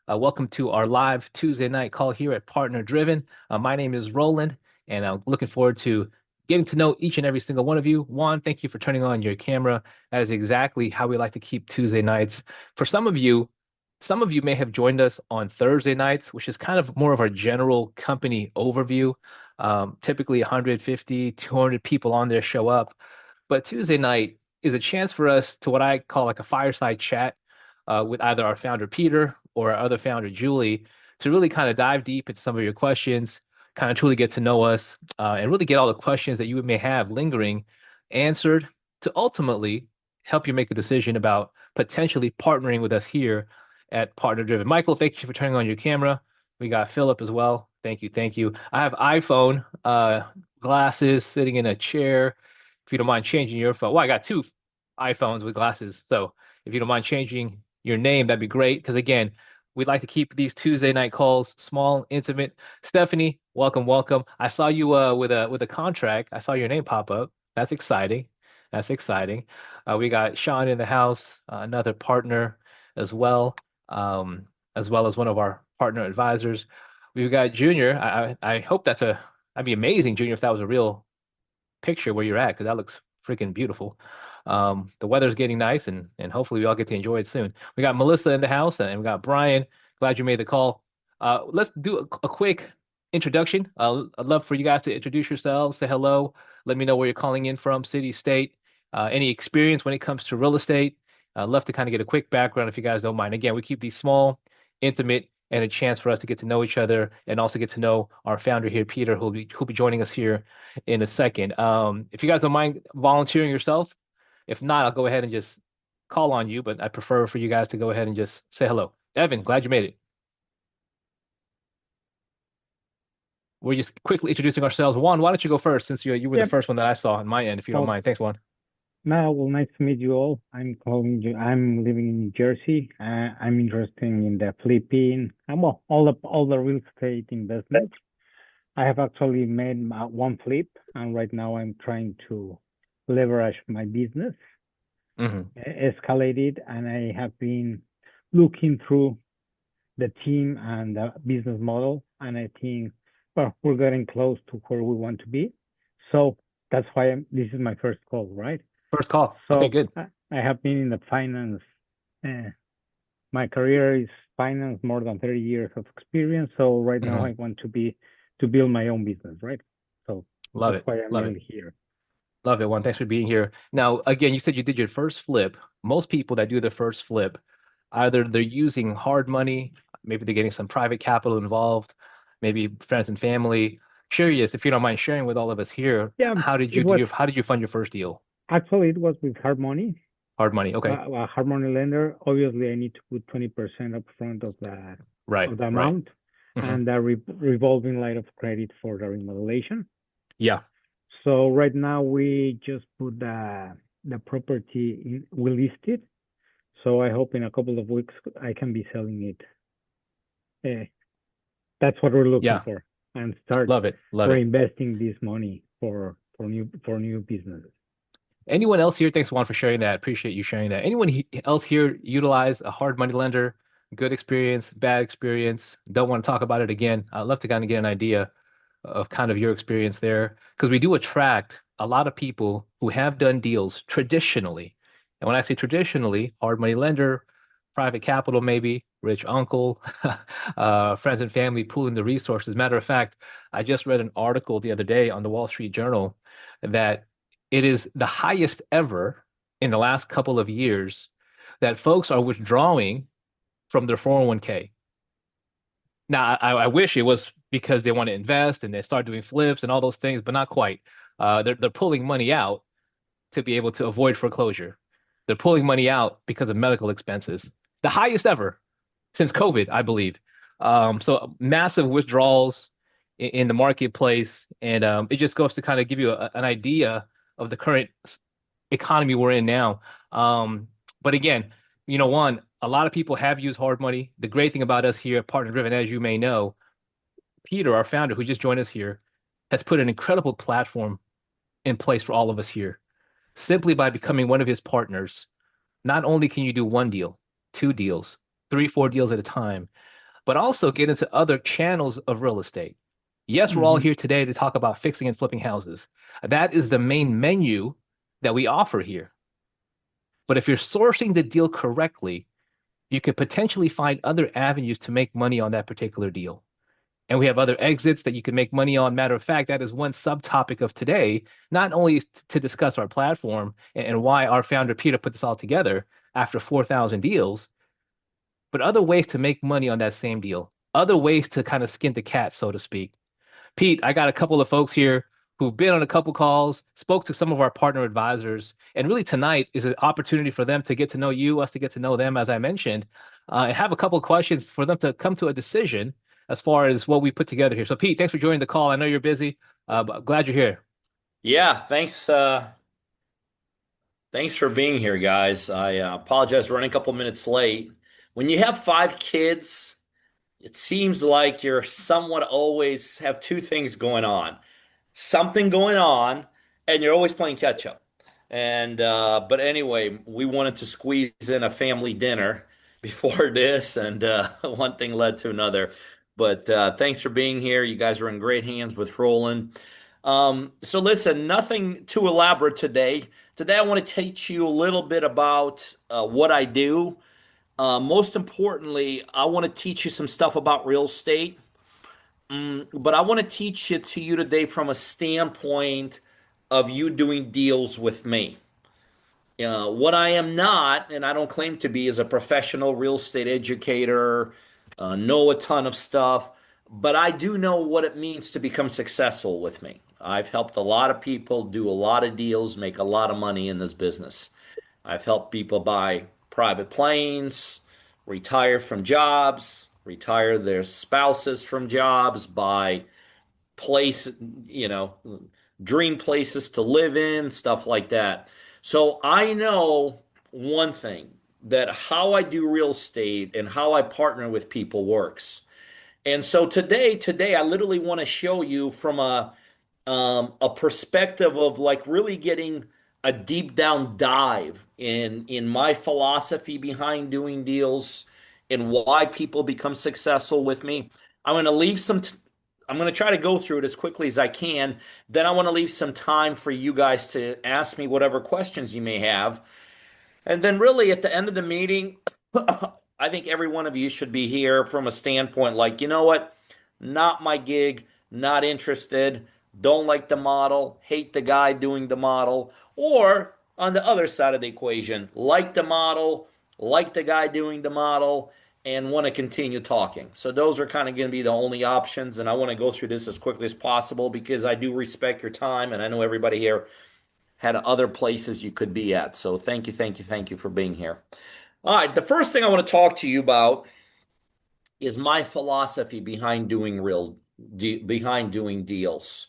Welcome to our live Tuesday night call here at Partner Driven. My name is Roland, and I'm looking forward to getting to know each and every single one of you. Juan, thank you for turning on your camera. That is exactly how we like to keep Tuesday nights. For some of you may have joined us on Thursday nights, which is kind of more of our general company overview. Typically 150, 200 people on there show up. But Tuesday night is a chance for us to what I call like a fireside chat with either our founder Peter or our other founder Julie to really kind of dive deep into some of your questions, kind of truly get to know us, and really get all the questions that you may have lingering answered to ultimately help you make a decision about potentially partnering with us here at Partner Driven. Michael, thank you for turning on your camera. We got Philip as well. Thank you, thank you. I have iPhone glasses sitting in a chair. If you don't mind changing your phone, well, I got two iPhones with glasses, so if you don't mind changing your name, that'd be great. Because again, we'd like to keep these Tuesday night calls small, intimate. Stephanie, welcome, welcome. I saw you with a contract. I saw your name pop up. That's exciting. That's exciting. We got Sean in the house, another partner as well, as well as one of our partner advisors. We've got Junior. I hope that'd be amazing, Junior, if that was a real picture where you're at, because that looks freaking beautiful. The weather's getting nice, and hopefully we all get to enjoy it soon. We got Melissa in the house, and we got Brian. Glad you made the call. Let's do a quick introduction. I'd love for you guys to introduce yourselves, say hello, let me know where you're calling in from, city, state, any experience when it comes to real estate. I'd love to kind of get a quick background if you guys don't mind. Again, we keep these small, intimate, and a chance for us to get to know each other and also get to know our founder here, Peter, who'll be joining us here in a second. If you guys don't mind volunteering yourself, if not, I'll go ahead and just call on you, but I prefer for you guys to go ahead and just say hello. Evan, glad you made it. We're just quickly introducing ourselves. Juan, why don't you go first since you were the Yep. first one that I saw on my end, if you don't Well, mind. Thanks, Juan. now, well, nice to meet you all. I'm calling you. I'm living in New Jersey. I'm interested in the flipping. Well, all the real estate investments. I have actually made one flip, and right now I'm trying to leverage my business, Hmm. escalate it, and I have been looking through the team and the business model, and I think, well, we're getting close to where we want to be. So that's why this is my first call, right? First call. Okay, So good. I have been in the finance. Uh, my career is finance, more than 30 years of experience. So right now Hmm. I want to build my own business, right? So Love that's it. why I'm Love it. mainly here. Love it, Juan. Thanks for being here. Now, again, you said you did your first flip. Most people that do their first flip, either they're using hard money, maybe they're getting some private capital involved, maybe friends and family. Curious, if you don't mind sharing with all of us here, Yeah, how did you it do was how did you fund your first deal? actually it was with hard money. Hard money. Okay. A hard money lender. Obviously, I need to put 20% upfront Right. of the Right. amount, Hmm. and a revolving line of credit for the remodelation. Yeah. So right now we just put the property in, we listed. So I hope in a couple of weeks I can be selling it. Eh, that's what we're looking Yeah. for, and start Love it. Love it. reinvesting this money for new businesses. Anyone else here? Thanks, Juan, for sharing that. Appreciate you sharing that. Anyone else here utilize a hard money lender? Good experience, bad experience? Don't want to talk about it again. I'd love to kind of get an idea of kind of your experience there because we do attract a lot of people who have done deals traditionally. And when I say traditionally, hard money lender, private capital, maybe rich uncle, friends and family pooling the resources. Matter of fact, I just read an article the other day on the Wall Street Journal that it is the highest ever in the last couple of years that folks are withdrawing from their 401k. Now, I wish it was because they want to invest and they start doing flips and all those things, but not quite. They're pulling money out to be able to avoid foreclosure. They're pulling money out because of medical expenses, the highest ever since COVID, I believe. So massive withdrawals in the marketplace, and it just goes to kind of give you an idea of the current economy we're in now. But again, one, a lot of people have used hard money. The great thing about us here at Partner Driven, as you may know, Peter, our founder, who just joined us here, has put an incredible platform in place for all of us here. Simply by becoming one of his partners, not only can you do one deal, two deals, three, four deals at a time, but also get into other channels of real estate. Yes, we're all Hmm. here today to talk about fixing and flipping houses. That is the main menu that we offer here. But if you're sourcing the deal correctly, you could potentially find other avenues to make money on that particular deal. And we have other exits that you can make money on. Matter of fact, that is one subtopic of today, not only to discuss our platform and why our founder Peter put this all together after 4,000 deals, but other ways to make money on that same deal, other ways to kind of skin the cat, so to speak. Pete, I got a couple of folks here who've been on a couple calls, spoke to some of our partner advisors, and really tonight is an opportunity for them to get to know you, us to get to know them, as I mentioned, and have a couple of questions for them to come to a decision as far as what we put together here. So, Pete, thanks for joining the call. I know you're busy, but glad you're here. Yeah, thanks. Thanks for being here, guys. I apologize for running a couple minutes late. When you have five kids, it seems like you're somewhat always have two things going on. Something going on, and you're always playing catch up. And but anyway, we wanted to squeeze in a family dinner before this, and one thing led to another. But thanks for being here. You guys are in great hands with Roland. So listen, nothing too elaborate today. Today, I want to teach you a little bit about what I do. Most importantly, I want to teach you some stuff about real estate. But I want to teach it to you today from a standpoint of you doing deals with me. What I am not, and I don't claim to be, is a professional real estate educator, know a ton of stuff, but I do know what it means to become successful with me. I've helped a lot of people do a lot of deals, make a lot of money in this business. I've helped people buy private planes, retire from jobs, retire their spouses from jobs, buy place, you know, dream places to live in, stuff like that. So I know one thing that how I do real estate and how I partner with people works. And so today I literally want to show you from a perspective of like really getting a deep down dive in my philosophy behind doing deals and why people become successful with me. I'm going to leave some I'm going to try to go through it as quickly as I can. Then I want to leave some time for you guys to ask me whatever questions you may have. And then, really, at the end of the meeting, I think every one of you should be here from a standpoint like, you know what? Not my gig, not interested, don't like the model, hate the guy doing the model. Or on the other side of the equation, like the model, like the guy doing the model, and want to continue talking. So, those are kind of going to be the only options. And I want to go through this as quickly as possible because I do respect your time. And I know everybody here had other places you could be at. So thank you, thank you, thank you for being here. All right, the first thing I want to talk to you about is my philosophy behind doing deals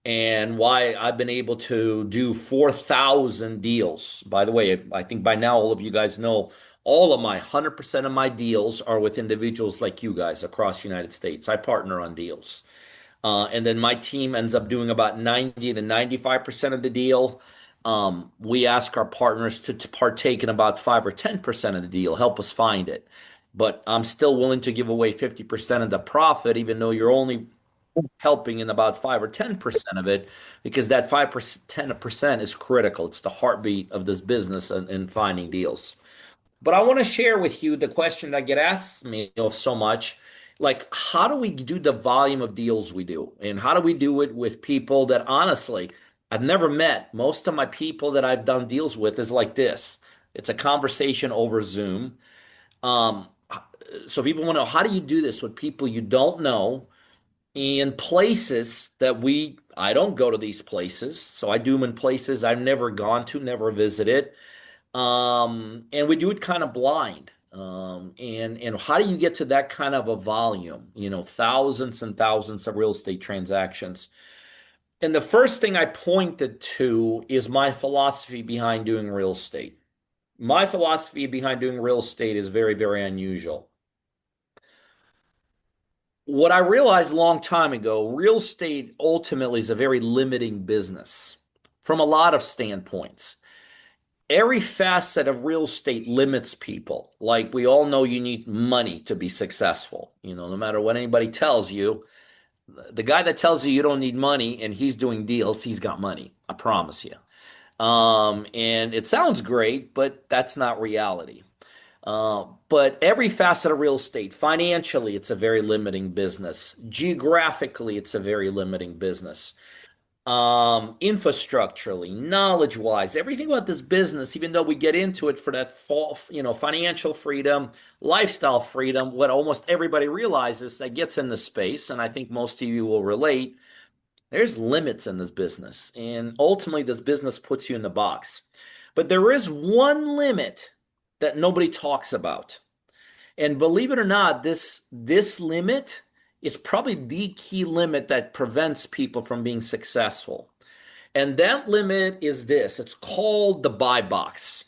and why I've been able to do 4,000 deals. By the way, I think by now all of you guys know all of my 100% of my deals are with individuals like you guys across the United States. I partner on deals. And then my team ends up doing about 90 to 95% of the deal. We ask our partners to partake in about 5 or 10% of the deal, help us find it. But I'm still willing to give away 50% of the profit, even though you're only helping in about 5 or 10% of it, because that 5%, 10% is critical. It's the heartbeat of this business and finding deals. But I want to share with you the question that get asked me of so much, like how do we do the volume of deals we do? And how do we do it with people that honestly I've never met? Most of my people that I've done deals with is like this. It's a conversation over Zoom. Um, so people want to know how do you do this with people you don't know in places that I don't go to these places. So I do them in places I've never gone to, never visited. And we do it kind of blind. And how do you get to that kind of a volume? You know, thousands and thousands of real estate transactions. And the first thing I pointed to is my philosophy behind doing real estate. My philosophy behind doing real estate is very, very unusual. What I realized a long time ago, real estate ultimately is a very limiting business from a lot of standpoints. every facet of real estate limits people. Like we all know you need money to be successful. No matter what anybody tells you, the guy that tells you you don't need money and he's doing deals, he's got money. I promise you. And it sounds great, but that's not reality. But every facet of real estate, financially, it's a very limiting business. Geographically, it's a very limiting business. Infrastructurally, knowledge-wise, everything about this business, even though we get into it for that financial freedom, lifestyle freedom, what almost everybody realizes that gets in the space, and I think most of you will relate, there's limits in this business. And ultimately, this business puts you in the box. But there is one limit that nobody talks about. And believe it or not, this limit is probably the key limit that prevents people from being successful. And that limit is this. It's called the buy box.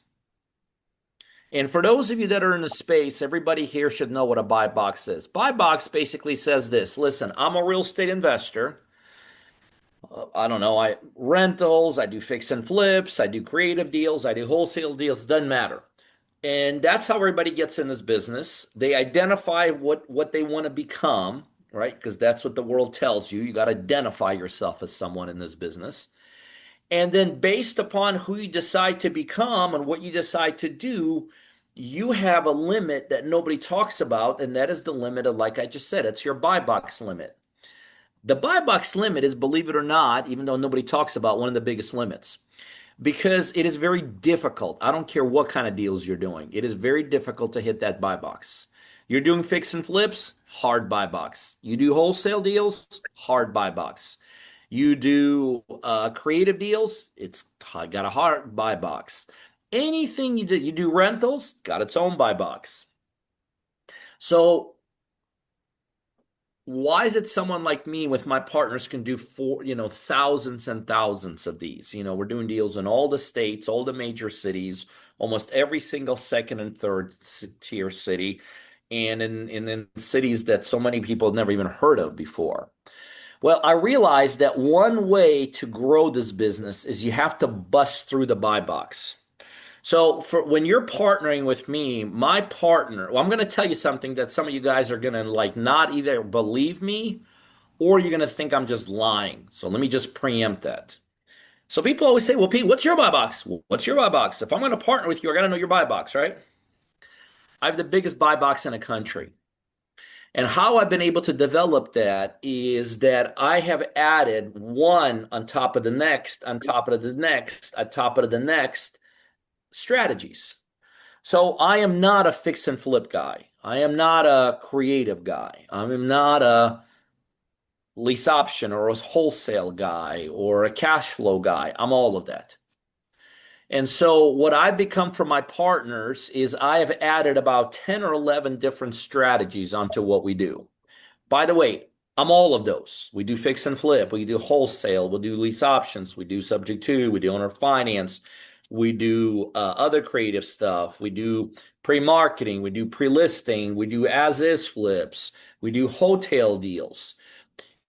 And for those of you that are in the space, everybody here should know what a buy box is. Buy box basically says this. Listen, I'm a real estate investor. I don't know, I rentals, I do fix and flips, I do creative deals, I do wholesale deals, doesn't matter. And that's how everybody gets in this business. They identify what they want to become, right? Because that's what the world tells you. You got to identify yourself as someone in this business. And then based upon who you decide to become and what you decide to do, you have a limit that nobody talks about, and that is the limit of, like I just said, it's your buy box limit. The buy box limit is, believe it or not, even though nobody talks about, one of the biggest limits because it is very difficult. I don't care what kind of deals you're doing. It is very difficult to hit that buy box. You're doing fix and flips, hard buy box. You do wholesale deals, hard buy box. You do creative deals, it's got a hard buy box. Anything you do rentals, got its own buy box. So why is it someone like me with my partners can do thousands and thousands of these? We're doing deals in all the states, all the major cities, almost every single second and third tier city, and in cities that so many people have never even heard of before. Well, I realized that one way to grow this business is you have to bust through the buy box. So for when you're partnering with me, my partner, well, I'm going to tell you something that some of you guys are going to like not either believe me or you're going to think I'm just lying. So let me just preempt that. So people always say, well, Pete, what's your buy box? What's your buy box? If I'm going to partner with you, I got to know your buy box, right? I have the biggest buy box in the country. And how I've been able to develop that is that I have added one on top of the next, on top of the next, on top of the next strategies. So I am not a fix and flip guy. I am not a creative guy. I am not a lease option or a wholesale guy or a cash flow guy. I'm all of that. And so what I've become for my partners is I have added about 10 or 11 different strategies onto what we do. By the way, I'm all of those. We do fix and flip. We do wholesale. We'll do lease options. We do subject to. We do owner finance. We do other creative stuff. We do pre-marketing. We do pre-listing. We do as-is flips. We do hotel deals.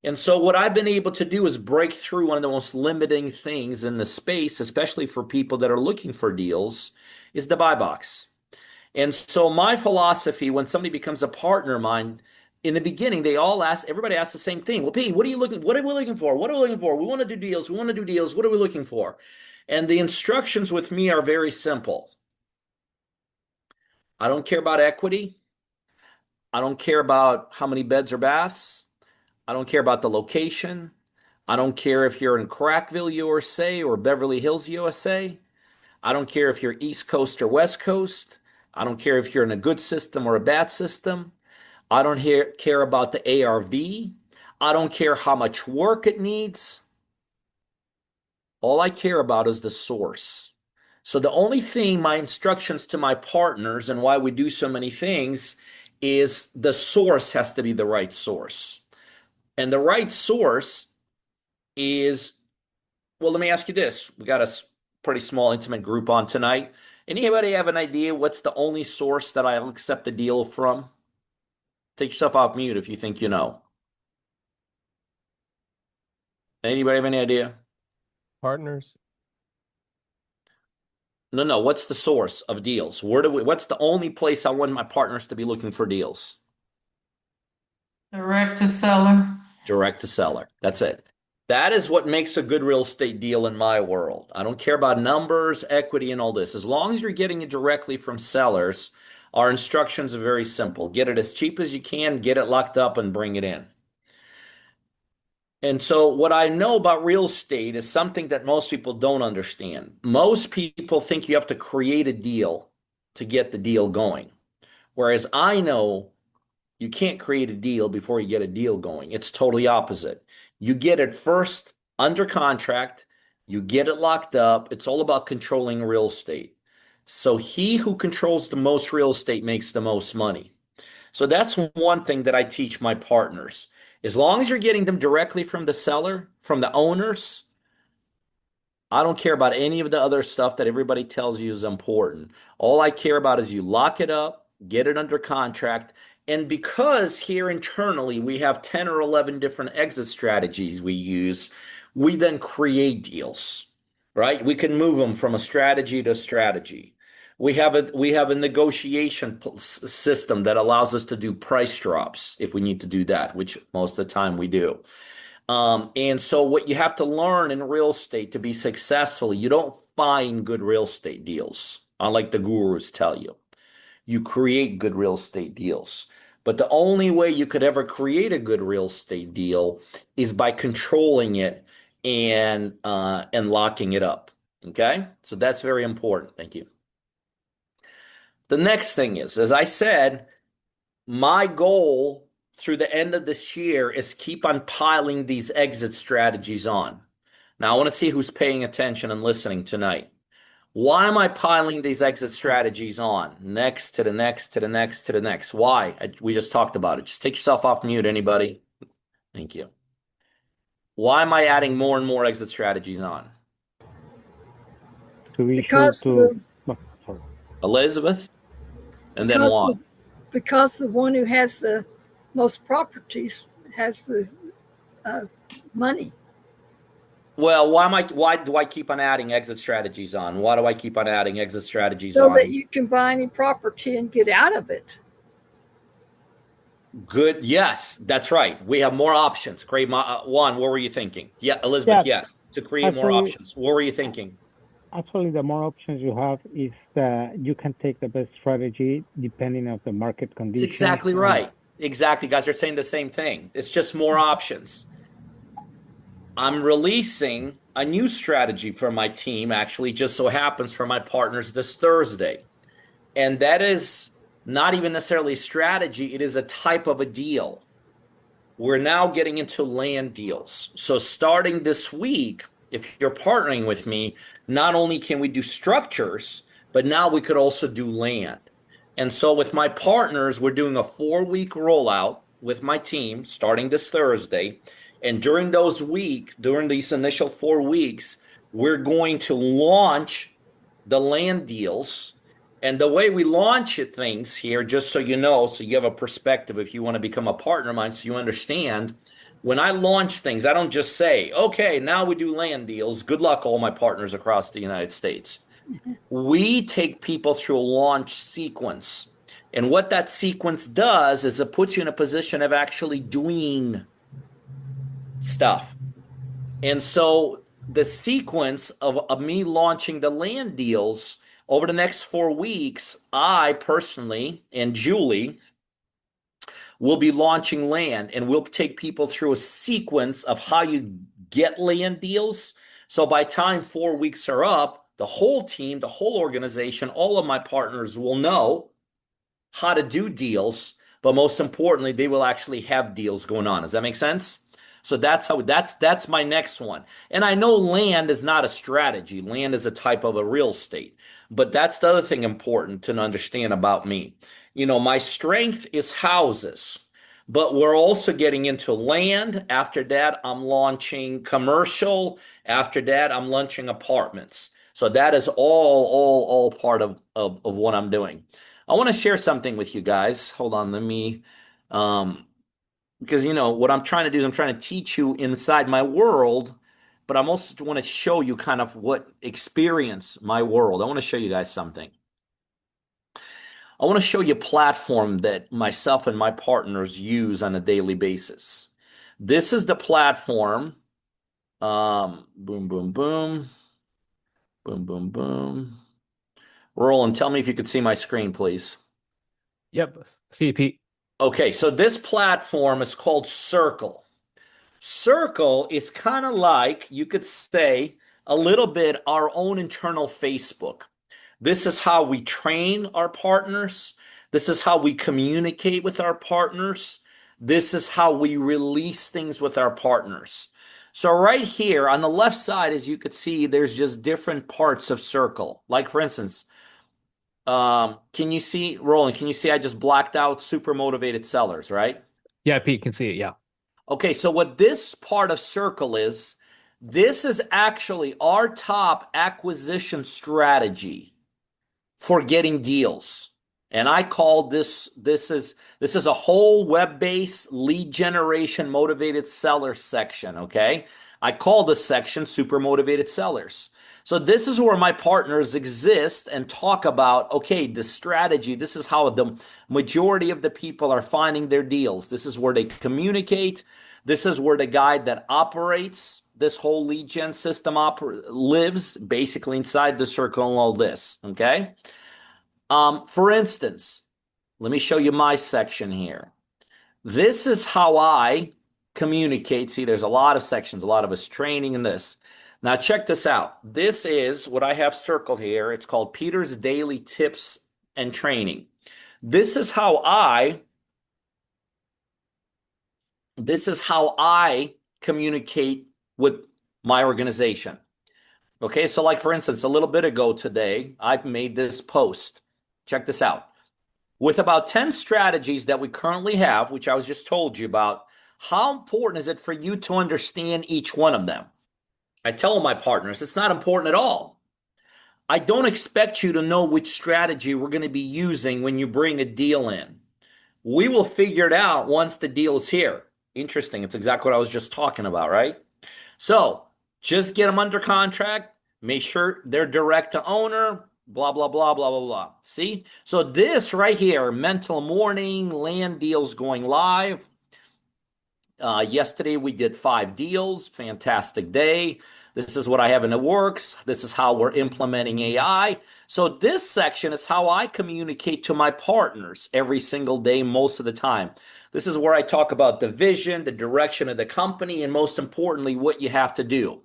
And so what I've been able to do is break through one of the most limiting things in the space, especially for people that are looking for deals, is the buy box. And so my philosophy, when somebody becomes a partner of mine, in the beginning, everybody asks the same thing. Well, Pete, what are we looking for? What are we looking for? We want to do deals. We want to do deals. What are we looking for? And the instructions with me are very simple. I don't care about equity. I don't care about how many beds or baths. I don't care about the location. I don't care if you're in Crackville, USA or Beverly Hills, USA. I don't care if you're East Coast or West Coast. I don't care if you're in a good system or a bad system. I don't care about the ARV. I don't care how much work it needs. All I care about is the source. So the only thing, my instructions to my partners and why we do so many things is the source has to be the right source. And the right source is, well, let me ask you this. We got a pretty small, intimate group on tonight. Anybody have an idea what's the only source that I'll accept a deal from? Take yourself off mute if you think you know. Anybody have any idea? Partners. No, no. What's the source of deals? What's the only place I want my partners to be looking for deals? Direct to seller. Direct to seller. That's it. That is what makes a good real estate deal in my world. I don't care about numbers, equity, and all this. As long as you're getting it directly from sellers, our instructions are very simple. Get it as cheap as you can, get it locked up, and bring it in. And so, what I know about real estate is something that most people don't understand. Most people think you have to create a deal to get the deal going. Whereas I know you can't create a deal before you get a deal going. It's totally opposite. You get it first under contract, you get it locked up. It's all about controlling real estate. So he who controls the most real estate makes the most money. So that's one thing that I teach my partners. As long as you're getting them directly from the seller, from the owners, I don't care about any of the other stuff that everybody tells you is important. All I care about is you lock it up, get it under contract. And because here internally we have 10 or 11 different exit strategies we use, we then create deals, right? We can move them from a strategy to strategy. We have a negotiation system that allows us to do price drops if we need to do that, which most of the time we do. And so what you have to learn in real estate to be successful, you don't find good real estate deals, unlike the gurus tell you. You create good real estate deals. But the only way you could ever create a good real estate deal is by controlling it and locking it up. Okay? So that's very important. Thank you. The next thing is, as I said, my goal through the end of this year is keep on piling these exit strategies on. Now, I want to see who's paying attention and listening tonight. Why am I piling these exit strategies on? Next to the next to the next to the next. Why? We just talked about it. Just take yourself off mute, anybody. Thank you. Why am I adding more and more exit strategies on? To be sure Because to, the, sorry. Elizabeth? And then because why? the, because the one who has the most properties has the money. Well, why do I keep on adding exit strategies on? Why do I keep on adding exit strategies So on? that you can buy any property and get out of it. Good. Yes, that's right. We have more options. Create Juan, what were you thinking? Yeah, Elizabeth, Yeah, yes. To create more actually, options. What were you thinking? actually, the more options you have is that you can take the best strategy depending on the market It's conditions. exactly right. Exactly. Guys are saying the same thing. It's just more options. I'm releasing a new strategy for my team, actually, just so happens for my partners this Thursday. And that is not even necessarily a strategy, it is a type of a deal. We're now getting into land deals. So starting this week, if you're partnering with me, not only can we do structures, but now we could also do land. And so with my partners, we're doing a 4-week rollout with my team starting this Thursday. And during these initial 4 weeks, we're going to launch the land deals. And the way we launch things here, just so you know, so you have a perspective if you want to become a partner of mine, so you understand, when I launch things, I don't just say, okay, now we do land deals. Good luck, all my partners across the United States. We take people through a launch sequence. And what that sequence does is it puts you in a position of actually doing stuff. And so the sequence of me launching the land deals over the next 4 weeks, I personally and Julie will be launching land, and we'll take people through a sequence of how you get land deals. So by time 4 weeks are up, the whole team, the whole organization, all of my partners will know how to do deals, but most importantly, they will actually have deals going on. Does that make sense? So that's my next one. And I know land is not a strategy. Land is a type of a real estate. But that's the other thing important to understand about me. You know, my strength is houses, but we're also getting into land. After that, I'm launching commercial. After that, I'm launching apartments. So that is all part of what I'm doing. I want to share something with you guys. Hold on, let me because you know what I'm trying to do is I'm trying to teach you inside my world, but I'm also want to show you kind of what experience my world. I want to show you guys something. I want to show you a platform that myself and my partners use on a daily basis. This is the platform. Boom, boom, boom. Boom, boom, boom. Roland, tell me if you could see my screen, please. Yep. See you, Pete. Okay, so this platform is called Circle. Circle is kind of like, you could say, a little bit our own internal Facebook. This is how we train our partners. This is how we communicate with our partners. This is how we release things with our partners. So right here on the left side, as you could see, there's just different parts of Circle. Like for instance, can you see, Roland, can you see I just blacked out super motivated sellers, right? Yeah, Pete can see it. Yeah. Okay, so what this part of Circle is, this is actually our top acquisition strategy for getting deals. And I call this is a whole web-based lead generation motivated seller section, okay? I call this section super motivated sellers. So this is where my partners exist and talk about, okay, the strategy, this is how the majority of the people are finding their deals. This is where they communicate. This is where the guy that operates this whole lead gen system lives basically inside the circle and all this, okay? For instance, let me show you my section here. This is how I communicate. See, there's a lot of sections, a lot of us training in this. Now check this out. This is what I have circled here. It's called Peter's Daily Tips and Training. This is how I communicate with my organization. Okay, so like for instance, a little bit ago today, I made this post. Check this out. With about 10 strategies that we currently have, which I was just told you about, how important is it for you to understand each one of them? I tell my partners, it's not important at all. I don't expect you to know which strategy we're going to be using when you bring a deal in. We will figure it out once the deal is here. Interesting. It's exactly what I was just talking about, right? So just get them under contract. Make sure they're direct to owner, blah, blah, blah, blah, blah, blah. See? So this right here, mental morning, land deals going live. Yesterday we did 5 deals. Fantastic day. This is what I have in the works. This is how we're implementing AI. So this section is how I communicate to my partners every single day, most of the time. This is where I talk about the vision, the direction of the company, and most importantly, what you have to do.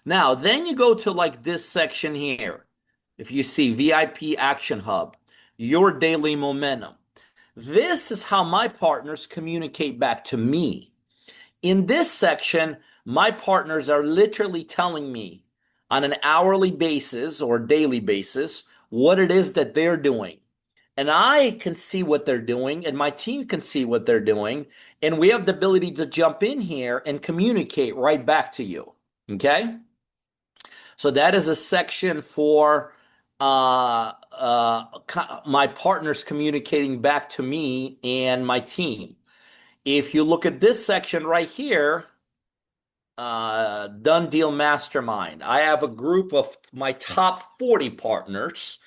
Now, then you go to like this section here. If you see VIP Action Hub, your daily momentum. This is how my partners communicate back to me. In this section, my partners are literally telling me on an hourly basis or daily basis what it is that they're doing. And I can see what they're doing, and my team can see what they're doing, and we have the ability to jump in here and communicate right back to you. Okay? So that is a section for my partners communicating back to me and my team. If you look at this section right here, Done Deal Mastermind, I have a group of my top 40 partners.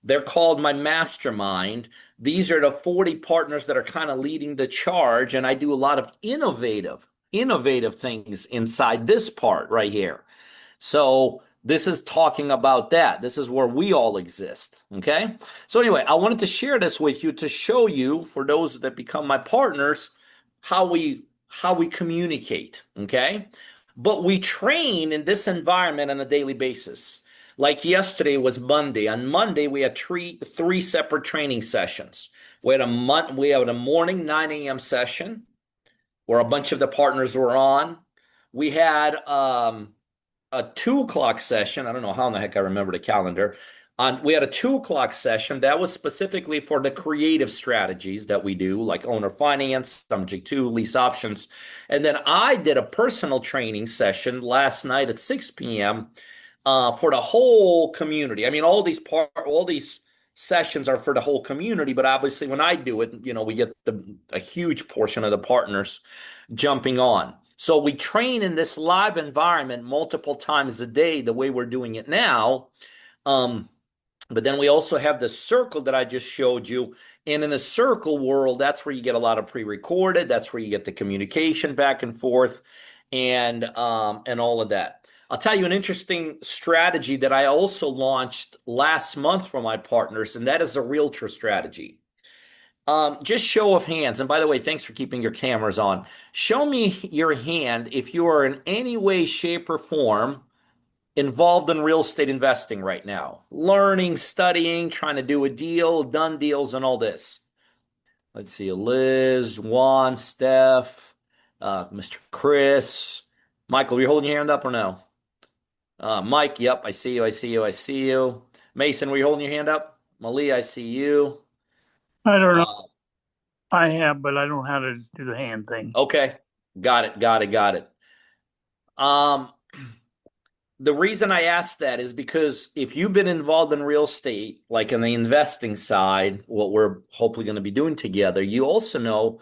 They're called my mastermind. These are the 40 partners that are kind of leading the charge, and I do a lot of innovative things inside this part right here. So this is talking about that. This is where we all exist, okay? So anyway, I wanted to share this with you to show you, for those that become my partners, how we communicate, okay? But we train in this environment on a daily basis. Like yesterday was Monday. On Monday, we had three separate training sessions. We had a morning 9 a.m. session where a bunch of the partners were on. We had a 2 o'clock session. I don't know how in the heck I remember the calendar. We had a 2 o'clock session that was specifically for the creative strategies that we do, like owner finance, subject to lease options. And then I did a personal training session last night at 6 p.m. For the whole community. I mean, all these sessions are for the whole community, but obviously when I do it, we get a huge portion of the partners jumping on. So we train in this live environment multiple times a day, the way we're doing it now. But then we also have the circle that I just showed you. And in the circle world, that's where you get a lot of pre-recorded. That's where you get the communication back and forth and all of that. I'll tell you an interesting strategy that I also launched last month for my partners, and that is a realtor strategy. Just show of hands. And by the way, thanks for keeping your cameras on. Show me your hand if you are in any way, shape, or form involved in real estate investing right now. Learning, studying, trying to do a deal, done deals, and all this. Let's see, Liz, Juan, Steph, Mr. Chris. Michael, are you holding your hand up or no? Mike, yep, I see you, I see you, I see you. Mason, were you holding your hand up? Malia, I see you. I don't know. I have, but I don't know how to do the hand thing. Okay. Got it. The reason I asked that is because if you've been involved in real estate, like in the investing side, what we're hopefully going to be doing together, you also know,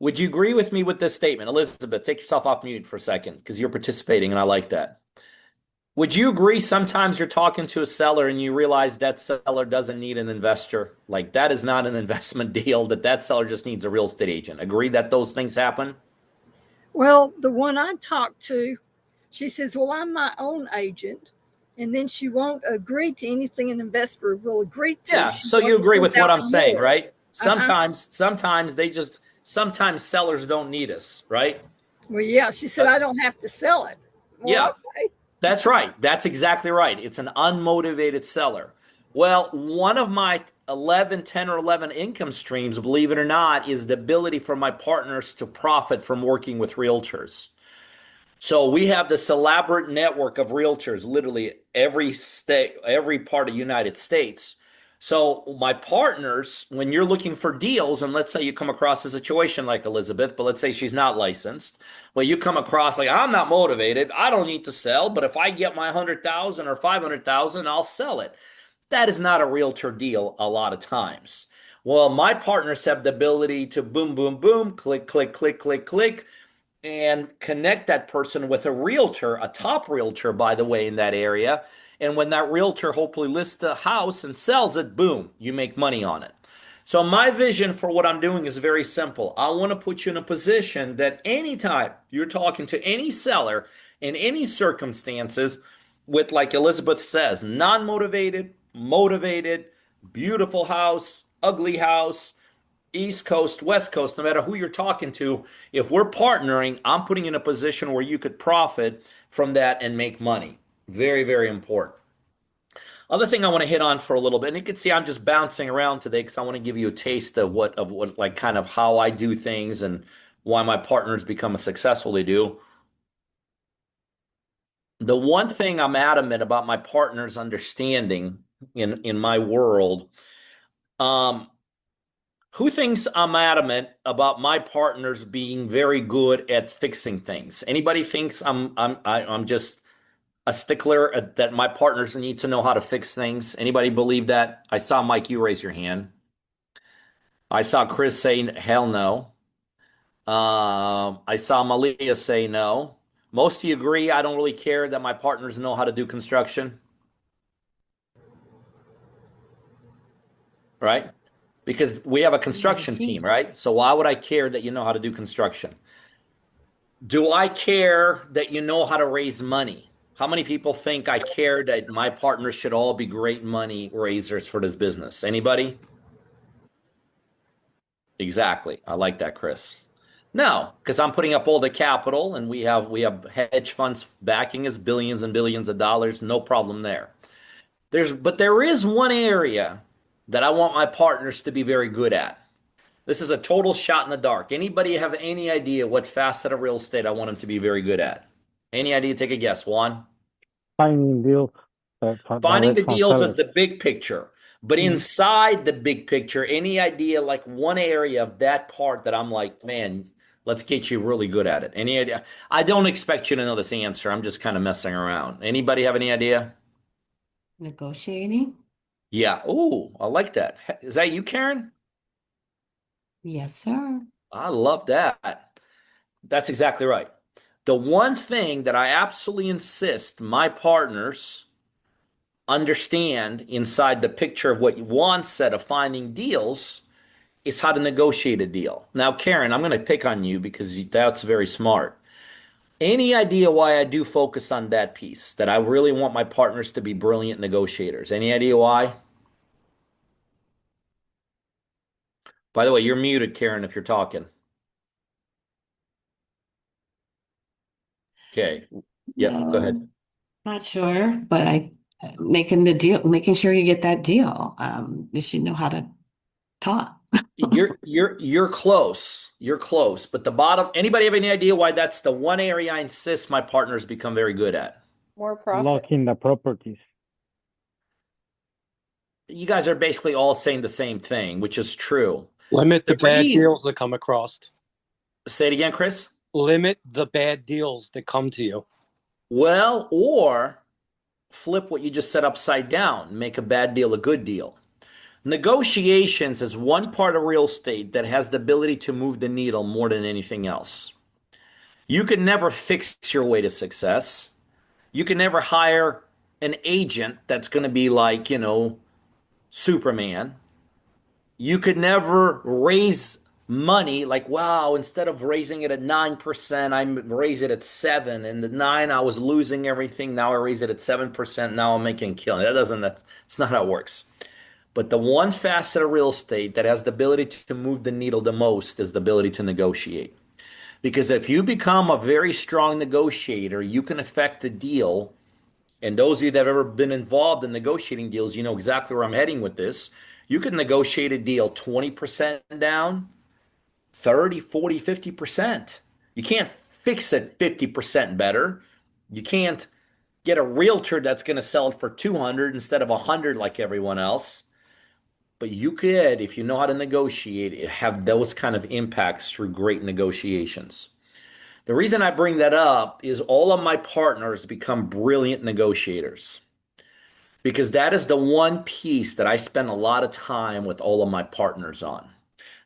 would you agree with me with this statement? Elizabeth, take yourself off mute for a second because you're participating and I like that. Would you agree sometimes you're talking to a seller and you realize that seller doesn't need an investor? Like that is not an investment deal, that seller just needs a real estate agent. Agree that those things happen? Well, the one I talked to, she says, well, I'm my own agent. And then she won't agree to anything an investor will agree to. Yeah, She so you agree with what I'm saying, more. right? Sometimes sellers don't need us, right? Well, yeah, she said, I don't have to sell it. Well, Yeah. okay. That's right. That's exactly right. It's an unmotivated seller. Well, one of my 10 or 11 income streams, believe it or not, is the ability for my partners to profit from working with realtors. So we have this elaborate network of realtors, literally every state, every part of the United States. So my partners, when you're looking for deals, and let's say you come across a situation like Elizabeth, but let's say she's not licensed. Well, you come across like, I'm not motivated. I don't need to sell, but if I get my 100,000 or 500,000, I'll sell it. That is not a realtor deal a lot of times. Well, my partners have the ability to boom, boom, boom, click, click, click, click, click, and connect that person with a realtor, a top realtor, by the way, in that area. And when that realtor hopefully lists the house and sells it, boom, you make money on it. So my vision for what I'm doing is very simple. I want to put you in a position that anytime you're talking to any seller in any circumstances with, like Elizabeth says, non-motivated, motivated, beautiful house, ugly house, East Coast, West Coast, no matter who you're talking to, if we're partnering, I'm putting you in a position where you could profit from that and make money. Very, very important. Other thing I want to hit on for a little bit, and you can see I'm just bouncing around today because I want to give you a taste of what like kind of how I do things and why my partners become as successful they do. The one thing I'm adamant about my partners understanding in my world, who thinks I'm adamant about my partners being very good at fixing things? Anybody thinks I'm just a stickler that my partners need to know how to fix things? Anybody believe that? I saw Mike, you raise your hand. I saw Chris say hell no. I saw Malia say no. Most of you agree I don't really care that my partners know how to do construction, right? Because we have a construction team, right? So why would I care that you know how to do construction? Do I care that you know how to raise money? How many people think I care that my partners should all be great money raisers for this business? Anybody? Exactly. I like that, Chris. No, because I'm putting up all the capital and we have hedge funds backing us billions and billions of dollars. No problem there. But there is one area that I want my partners to be very good at. This is a total shot in the dark. Anybody have any idea what facet of real estate I want them to be very good at? Any idea? Take a guess. Juan? Finding deals Finding direct the from deals is sellers. the big picture. But inside the big picture, any idea, like one area of that part that I'm like, man, let's get you really good at it. Any idea? I don't expect you to know this answer. I'm just kind of messing around. Anybody have any idea? Negotiating? Yeah. Oh, I like that. Is that you, Karen? Yes, sir. I love that. That's exactly right. The one thing that I absolutely insist my partners understand inside the picture of what Juan said of finding deals is how to negotiate a deal. Now, Karen, I'm going to pick on you because that's very smart. Any idea why I do focus on that piece? That I really want my partners to be brilliant negotiators? Any idea why? By the way, you're muted, Karen, if you're talking. Okay. Yep, go ahead. Not sure, but making the deal, making sure you get that deal. You should know how to talk. You're close. You're close. But the bottom, anybody have any idea why that's the one area I insist my partners become very good at? More profit. Locking the properties. You guys are basically all saying the same thing, which is true. Limit the The bad reason- deals that come across. Say it again, Chris. Limit the bad deals that come to you. Well, or flip what you just said upside down, make a bad deal a good deal. Negotiations is one part of real estate that has the ability to move the needle more than anything else. You can never fix your way to success. You can never hire an agent that's going to be like, Superman. You could never raise money like, wow, instead of raising it at 9%, I raise it at 7%. And the 9, I was losing everything. Now I raise it at 7%. Now I'm making killing. That's not how it works. But the one facet of real estate that has the ability to move the needle the most is the ability to negotiate. Because if you become a very strong negotiator, you can affect the deal. And those of you that have ever been involved in negotiating deals, you know exactly where I'm heading with this. You can negotiate a deal 20% down, 30, 40, 50%. You can't fix it 50% better. You can't get a realtor that's going to sell it for 200 instead of 100 like everyone else. But you could, if you know how to negotiate, have those kind of impacts through great negotiations. The reason I bring that up is all of my partners become brilliant negotiators because that is the one piece that I spend a lot of time with all of my partners on.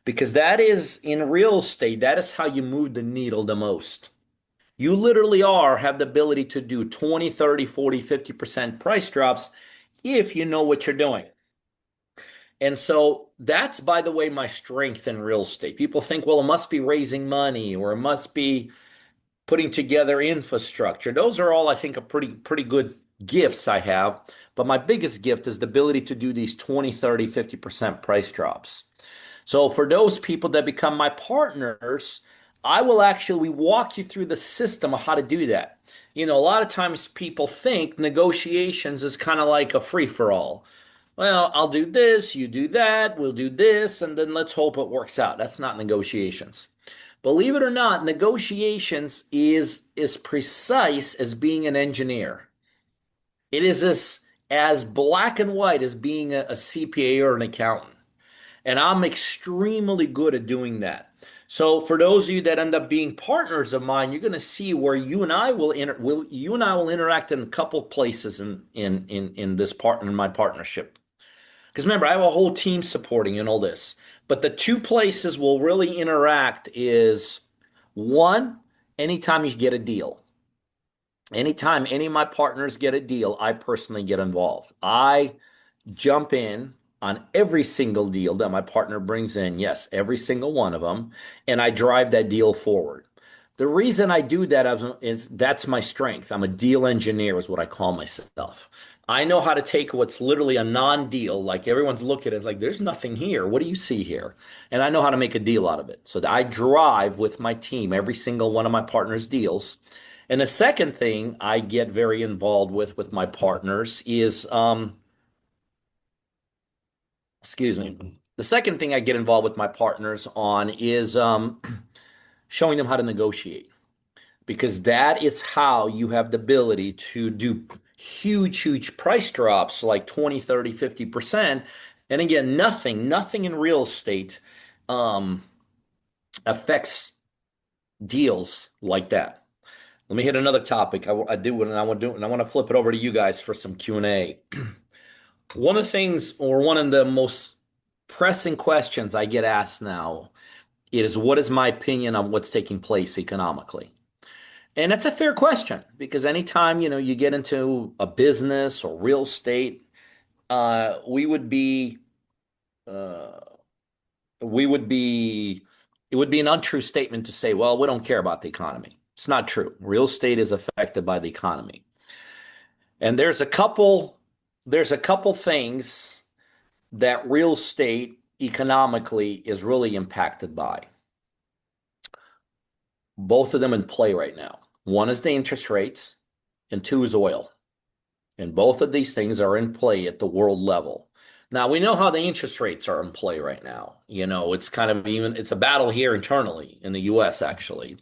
Because that is, in real estate, that is how you move the needle the most. You literally have the ability to do 20, 30, 40, 50% price drops if you know what you're doing. And so that's, by the way, my strength in real estate. People think, well, it must be raising money or it must be putting together infrastructure. Those are all, I think, are pretty good gifts I have. But my biggest gift is the ability to do these 20, 30, 50% price drops. So for those people that become my partners, I will actually walk you through the system of how to do that. A lot of times people think negotiations is kind of like a free-for-all. Well, I'll do this, you do that, we'll do this, and then let's hope it works out. That's not negotiations. Believe it or not, negotiations is as precise as being an engineer. It is as black and white as being a CPA or an accountant. And I'm extremely good at doing that. So for those of you that end up being partners of mine, you're going to see where you and I will interact in a couple places in this in my partnership. Because remember, I have a whole team supporting and all this. But the two places we'll really interact is one, anytime you get a deal. Anytime any of my partners get a deal, I personally get involved. I jump in on every single deal that my partner brings in. Yes, every single one of them. And I drive that deal forward. The reason I do that is that's my strength. I'm a deal engineer is what I call myself. I know how to take what's literally a non-deal, like everyone's looking at it like there's nothing here. What do you see here? And I know how to make a deal out of it. So I drive with my team every single one of my partners' deals. And the second thing I get very involved with my partners is excuse me. The second thing I get involved with my partners on is showing them how to negotiate. Because that is how you have the ability to do huge price drops like 20, 30, 50%. And again, nothing in real estate affects deals like that. Let me hit another topic. I want to flip it over to you guys for some Q&A. One of the things, or one of the most pressing questions I get asked now is, what is my opinion on what's taking place economically? And that's a fair question because anytime, you get into a business or real estate, we would be, uh, we would be, it would be an untrue statement to say, well, we don't care about the economy. It's not true. Real estate is affected by the economy. And there's a couple things that real estate economically is really impacted by. Both of them in play right now. One is the interest rates, and two is oil. And both of these things are in play at the world level. Now, we know how the interest rates are in play right now. It's a battle here internally in the US, actually.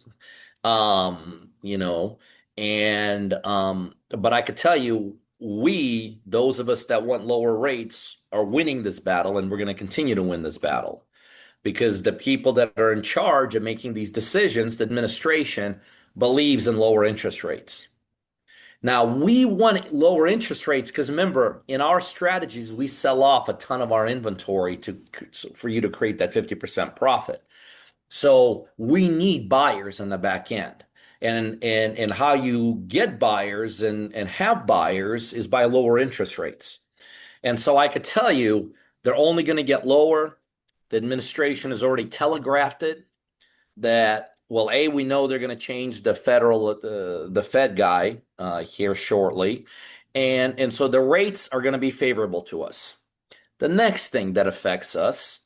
Um, you know, but I could tell you, those of us that want lower rates, are winning this battle, and we're going to continue to win this battle because the people that are in charge of making these decisions, the administration, believes in lower interest rates. Now, we want lower interest rates because remember, in our strategies, we sell off a ton of our inventory for you to create that 50% profit. So we need buyers in the back end. And how you get buyers and have buyers is by lower interest rates. And so I could tell you they're only going to get lower. The administration has already telegraphed it that, well, we know they're going to change the Fed guy here shortly. And so the rates are going to be favorable to us. The next thing that affects us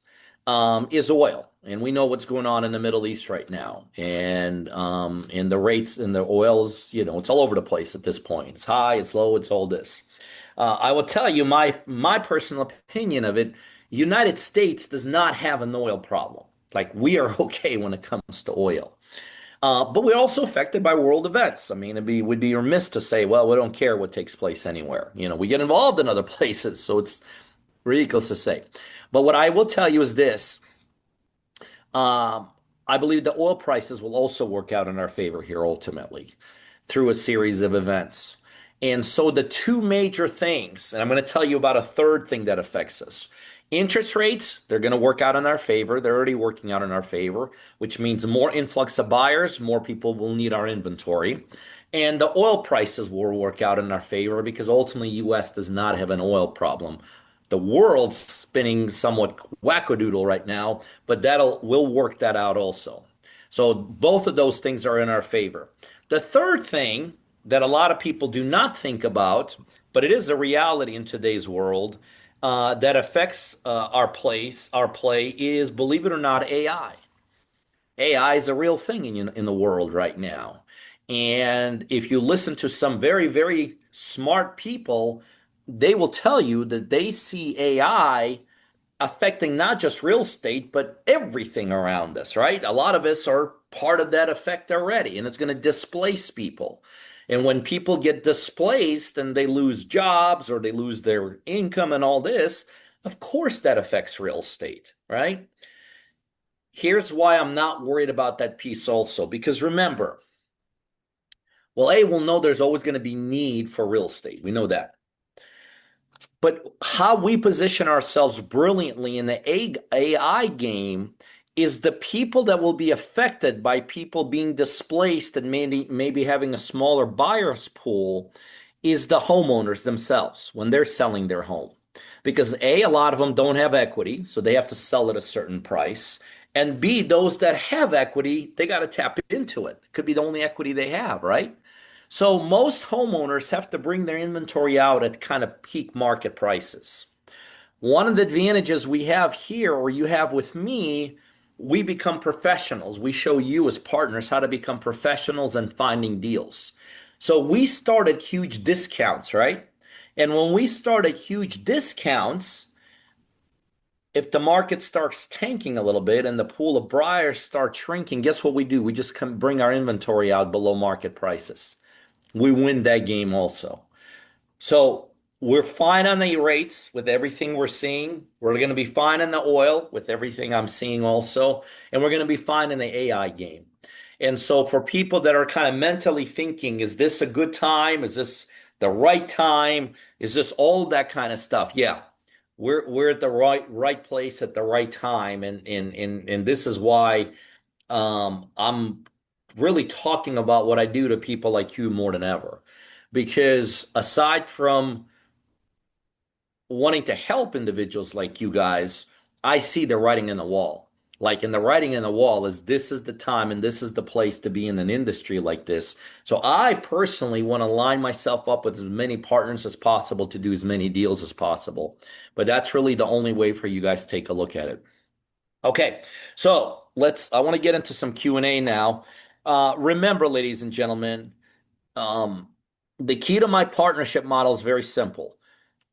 is oil. And we know what's going on in the Middle East right now. And the rates and the oils, it's all over the place at this point. It's high, it's low, it's all this. I will tell you my personal opinion of it. United States does not have an oil problem. Like, we are okay when it comes to oil. But we're also affected by world events. I mean, would be remiss to say, well, we don't care what takes place anywhere. We get involved in other places, so it's ridiculous to say. But what I will tell you is this. I believe the oil prices will also work out in our favor here ultimately through a series of events. And so the two major things, and I'm going to tell you about a third thing that affects us. Interest rates, they're going to work out in our favor. They're already working out in our favor, which means more influx of buyers, more people will need our inventory. And the oil prices will work out in our favor because ultimately US does not have an oil problem. The world's spinning somewhat wackadoodle right now, but we'll work that out also. So both of those things are in our favor. The third thing that a lot of people do not think about, but it is a reality in today's world, that affects our play is, believe it or not, AI. AI is a real thing in the world right now. And if you listen to some very, very smart people, they will tell you that they see AI affecting not just real estate, but everything around us, right? A lot of us are part of that effect already, and it's going to displace people. And when people get displaced and they lose jobs or they lose their income and all this, of course that affects real estate, right? Here's why I'm not worried about that piece also, because remember, well, we'll know there's always going to be need for real estate. We know that. But how we position ourselves brilliantly in the AI game is the people that will be affected by people being displaced and maybe having a smaller buyer's pool is the homeowners themselves when they're selling their home. Because A, a lot of them don't have equity, so they have to sell at a certain price. And B, those that have equity, they got to tap into it. It could be the only equity they have, right? So most homeowners have to bring their inventory out at kind of peak market prices. One of the advantages we have here, or you have with me, we become professionals. We show you as partners how to become professionals in finding deals. So we started huge discounts, right? And when we started huge discounts, if the market starts tanking a little bit and the pool of buyers starts shrinking, guess what we do? We just bring our inventory out below market prices. We win that game also. So we're fine on the rates with everything we're seeing. We're going to be fine in the oil with everything I'm seeing also. And we're going to be fine in the AI game. And so for people that are kind of mentally thinking, is this a good time? Is this the right time? Is this all that kind of stuff? Yeah, we're at the right place at the right time. And this is why I'm really talking about what I do to people like you more than ever. Because aside from wanting to help individuals like you guys, I see the writing in the wall. Like, and the writing in the wall is this is the time and this is the place to be in an industry like this. So I personally want to line myself up with as many partners as possible to do as many deals as possible. But that's really the only way for you guys to take a look at it. Okay, so I want to get into some Q&A now. Remember, ladies and gentlemen, um, the key to my partnership model is very simple,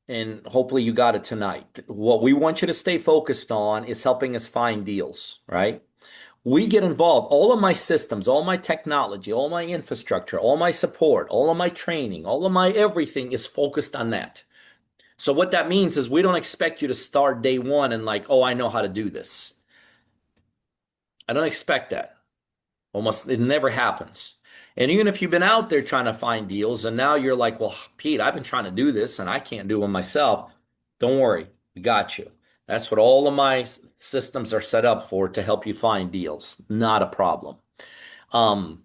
and hopefully you got it tonight. What we want you to stay focused on is helping us find deals, right? We get involved. All of my systems, all my technology, all my infrastructure, all my support, all of my training, all of my everything is focused on that. So what that means is we don't expect you to start day one and like, oh, I know how to do this. I don't expect that. Almost, it never happens. And even if you've been out there trying to find deals and now you're like, well, Pete, I've been trying to do this and I can't do it myself. Don't worry, we got you. That's what all of my systems are set up for, to help you find deals. Not a problem. Um,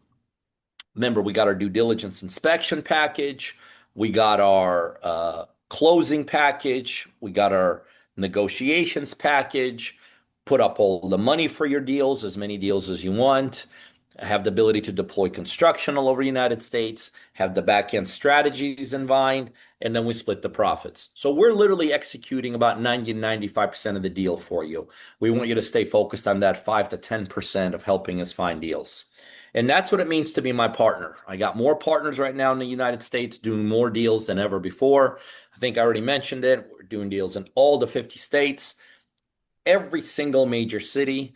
Remember, we got our due diligence inspection package. We got our closing package. We got our negotiations package. Put up all the money for your deals, as many deals as you want. Have the ability to deploy construction all over the United States. Have the backend strategies in mind. And then we split the profits. So we're literally executing about 90 to 95% of the deal for you. We want you to stay focused on that 5 to 10% of helping us find deals. And that's what it means to be my partner. I got more partners right now in the United States doing more deals than ever before. I think I already mentioned it. We're doing deals in all the 50 states, every single major city,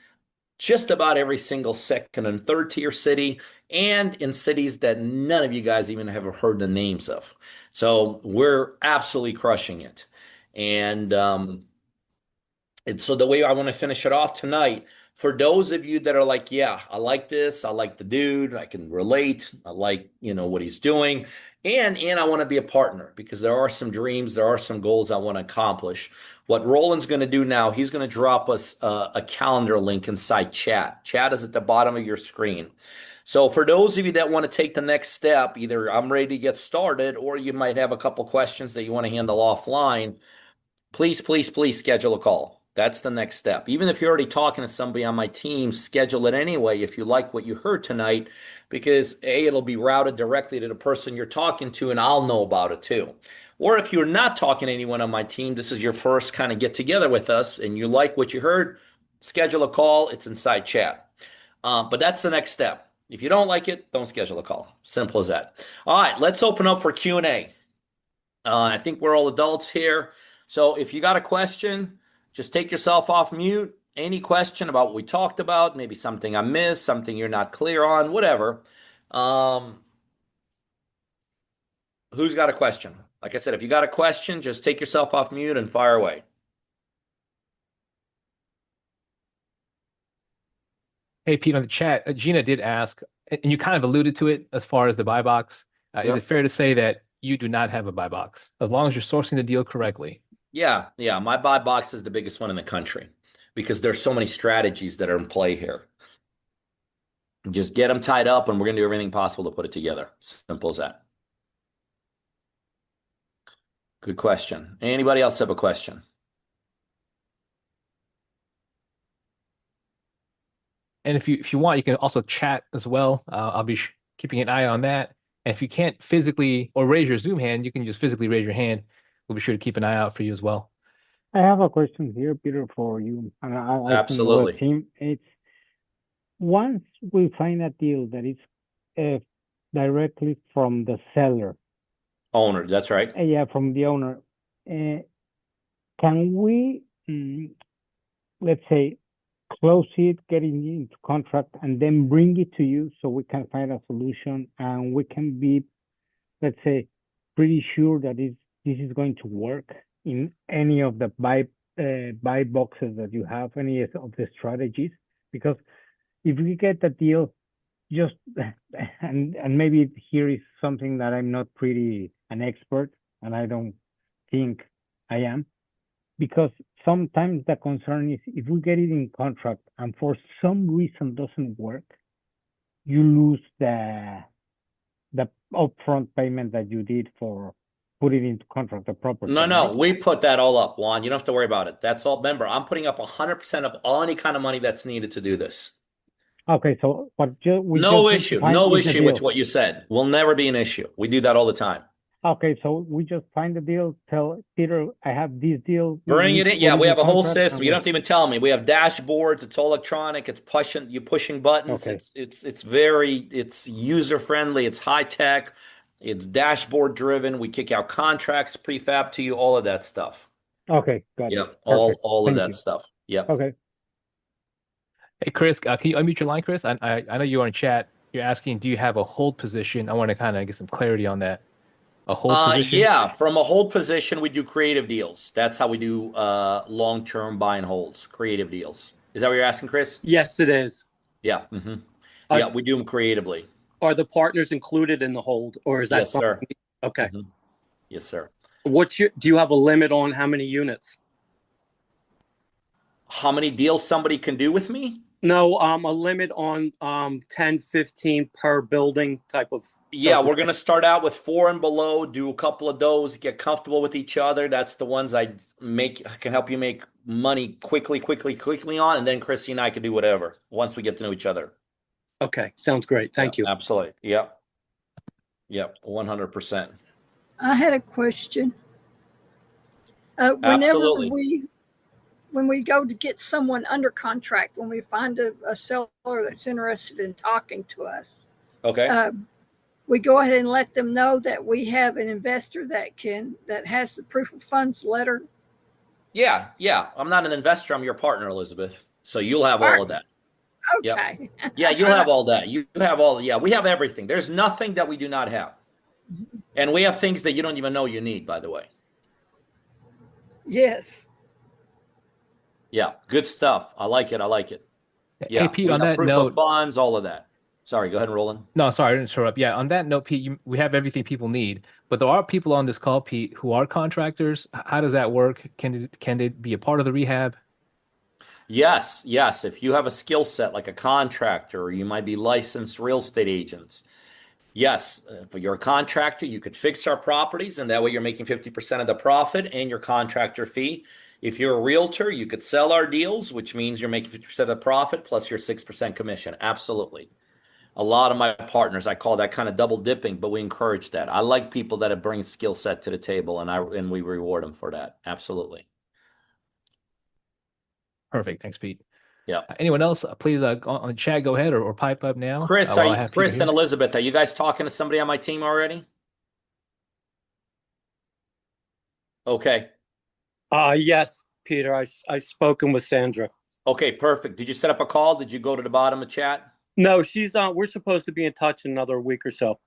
just about every single second and third tier city, and in cities that none of you guys even have heard the names of. So we're absolutely crushing it. And so the way I want to finish it off tonight, for those of you that are like, yeah, I like this, I like the dude, I can relate, I like, what he's doing, and I want to be a partner because there are some dreams, there are some goals I want to accomplish. What Roland's going to do now, he's going to drop us a calendar link inside chat. Chat is at the bottom of your screen. So for those of you that want to take the next step, either I'm ready to get started, or you might have a couple questions that you want to handle offline, please, please, please schedule a call. That's the next step. Even if you're already talking to somebody on my team, schedule it anyway if you like what you heard tonight, because A, it'll be routed directly to the person you're talking to, and I'll know about it too. Or if you're not talking to anyone on my team, this is your first kind of get together with us, and you like what you heard, schedule a call. It's inside chat. But that's the next step. If you don't like it, don't schedule a call. Simple as that. All right, let's open up for Q&A. I think we're all adults here. So if you got a question, just take yourself off mute. Any question about what we talked about, maybe something I missed, something you're not clear on, whatever. Who's got a question? Like I said, if you got a question, just take yourself off mute and fire away. Hey, Pete, on the chat, Gina did ask, and you kind of alluded to it as far as the buy box. Is Yep. it fair to say that you do not have a buy box as long as you're sourcing the deal correctly? Yeah. My buy box is the biggest one in the country because there's so many strategies that are in play here. Just get them tied up, and we're going to do everything possible to put it together. Simple as that. Good question. Anybody else have a question? And if you want, you can also chat as well. I'll be keeping an eye on that. And if you can't physically or raise your Zoom hand, you can just physically raise your hand. We'll be sure to keep an eye out for you as well. I have a question here, Peter, for you, and I think Absolutely. the team. It's once we find a deal that is directly from the seller, Owner, that's right. yeah, from the owner, can we, let's say, close it, get it into contract, and then bring it to you so we can find a solution and we can be, let's say, pretty sure that this is going to work in any of the buy boxes that you have, any of the strategies? Because if we get the deal, just and maybe here is something that I'm not pretty an expert, and I don't think I am, because sometimes the concern is if we get it in contract and for some reason doesn't work, you lose the upfront payment that you did for putting into contract the property, No, right? we put that all up, Juan. You don't have to worry about it. That's all. Remember, I'm putting up 100% of all any kind of money that's needed to do this. Okay, so what we No just need to issue. find No is the issue with deal. what you said. Will never be an issue. We do that all the time. Okay, so we just find the deal, tell Peter, I have this deal, you Bring need it to in. put Yeah, it we in have a whole contract, system. and You don't we have to even tell me. We have dashboards. It's all electronic. It's pushing buttons. okay, It's user friendly. It's high tech. It's dashboard driven. We kick out contracts, prefab to you, all of that stuff. okay, got it. Yep, Perfect. all of Thank that you. stuff. Yep. Okay. Hey, Chris, can you unmute your line, Chris? I know you're on chat. You're asking, do you have a hold position? I want to kind of get some clarity on that. A hold position? Yeah, from a hold position, we do creative deals. That's how we do long-term buy and holds, creative deals. Is that what you're asking, Chris? Yes, it is. Yeah. Mm-hmm. Are, Yeah, we do them creatively. are the partners included in the hold, or is that Yes, sir. something? Okay. Mhm. Yes, sir. Do you have a limit on how many units? How many deals somebody can do with me? No, a limit on 10, 15 per building type of Yeah, we're circle. going to start out with 4 and below, do a couple of those, get comfortable with each other. That's the ones I can help you make money quickly on. And then Christy and I can do whatever once we get to know each other. Okay, sounds great. Thank you. Absolutely. Yep. 100%. I had a question. Whenever Absolutely. when we go to get someone under contract, when we find a seller that's interested in talking to us, Okay. we go ahead and let them know that we have an investor that has the proof of funds letter. Yeah. I'm not an investor. I'm your partner, Elizabeth. So you'll have all of that. Okay. Yep. Yeah, you'll have all that. You have all. Yeah, we have everything. There's nothing that we do not have, and we have things that you don't even know you need. By the way. Yes. Yeah, good stuff. I like it. Yeah, Hey, Pete, we on have that proof note, of funds, all of that. Sorry, go ahead and Roland. no, sorry, I didn't interrupt. Yeah, on that note, Pete, we have everything people need, but there are people on this call, Pete, who are contractors. How does that work? Can they be a part of the rehab? Yes. If you have a skill set like a contractor, or you might be licensed real estate agents. Yes, if you're a contractor, you could fix our properties, and that way you're making 50% of the profit and your contractor fee. If you're a realtor, you could sell our deals, which means you're making 50% of the profit plus your 6% commission. Absolutely. A lot of my partners, I call that kind of double dipping, but we encourage that. I like people that bring skill set to the table, and we reward them for that. Absolutely. Perfect. Thanks, Pete. Yeah. Anyone else? Please on the chat, go ahead or pipe up now Chris, while I have Peter Chris and here. Elizabeth, are you guys talking to somebody on my team already? Okay. Yes, Peter. I've spoken with Sandra. Okay, perfect. Did you set up a call? Did you go to the bottom of chat? No, she's we're supposed to be in touch in another week or so.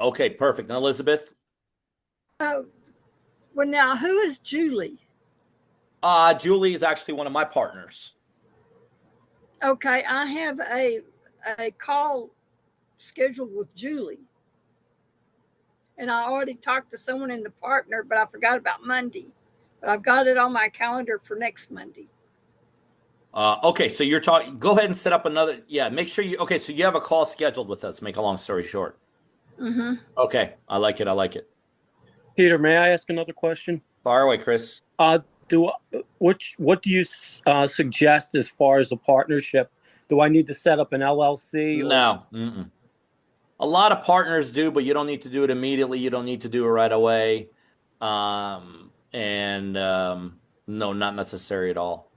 Okay, perfect. And Elizabeth? Well, now who is Julie? Julie is actually one of my partners. Okay, I have a call scheduled with Julie. And I already talked to someone in the partner, but I forgot about Monday. But I've got it on my calendar for next Monday. Okay, so you're talking. Go ahead and set up another. Yeah, make sure you. Okay, so you have a call scheduled with us. Make a long story short. Mm-hmm. Okay, I like it. Peter, may I ask another question? Fire away, Chris. What do you suggest as far as a partnership? Do I need to set up an LLC? No. Mm-mm. A lot of partners do, but you don't need to do it immediately. You don't need to do it right away. No, not necessary at all.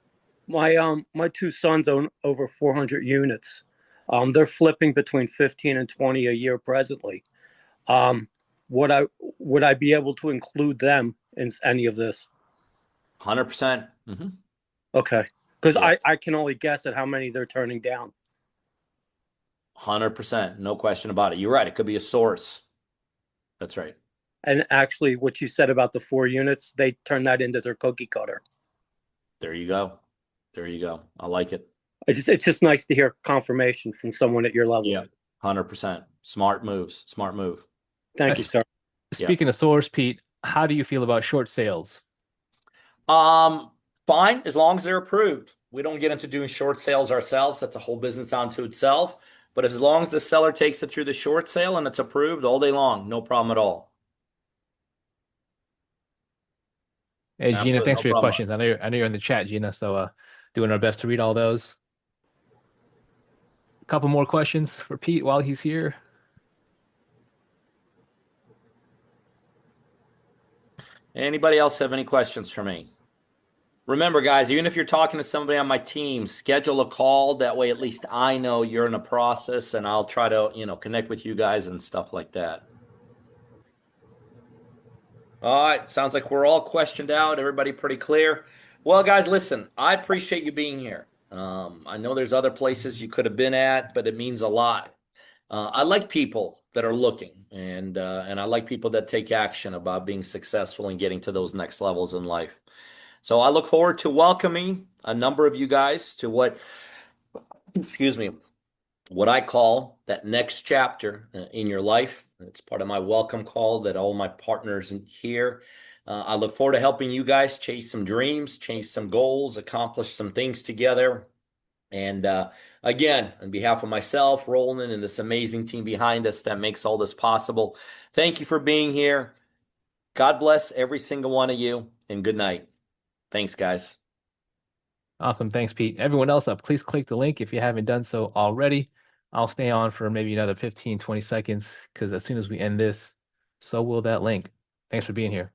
My two sons own over 400 units. They're flipping between 15 and 20 a year presently. Would I be able to include them in any of this? 100%. Mm-hmm. Okay, because Yeah. I can only guess at how many they're turning down. 100%. No question about it. You're right. It could be a source. That's right. And actually, what you said about the 4 units, they turn that into their cookie cutter. There you go. I like it. It's just nice to hear confirmation from someone at your level. Yeah. 100%. Smart move. Thank you, sir. Speaking of source, Pete, how do you feel about short sales? Fine, as long as they're approved. We don't get into doing short sales ourselves. That's a whole business unto itself. But as long as the seller takes it through the short sale and it's approved all day long, no problem at all. Hey, Gina, Absolutely thanks no for your problem. questions. I know you're in the chat, Gina, so doing our best to read all those. A couple more questions for Pete while he's here. Anybody else have any questions for me? Remember, guys, even if you're talking to somebody on my team, schedule a call. That way, at least I know you're in a process, and I'll try to, connect with you guys and stuff like that. All right, sounds like we're all questioned out. Everybody pretty clear. Well, guys, listen, I appreciate you being here. I know there's other places you could have been at, but it means a lot. I like people that are looking, and I like people that take action about being successful and getting to those next levels in life. So I look forward to welcoming a number of you guys to excuse me, what I call that next chapter in your life. It's part of my welcome call that all my partners here. I look forward to helping you guys chase some dreams, chase some goals, accomplish some things together. And again, on behalf of myself, Roland, and this amazing team behind us that makes all this possible, thank you for being here. God bless every single one of you, and good night. Thanks, guys. Awesome. Thanks, Pete. Everyone else up, please click the link if you haven't done so already. I'll stay on for maybe another 15, 20 seconds because as soon as we end this, so will that link. Thanks for being here.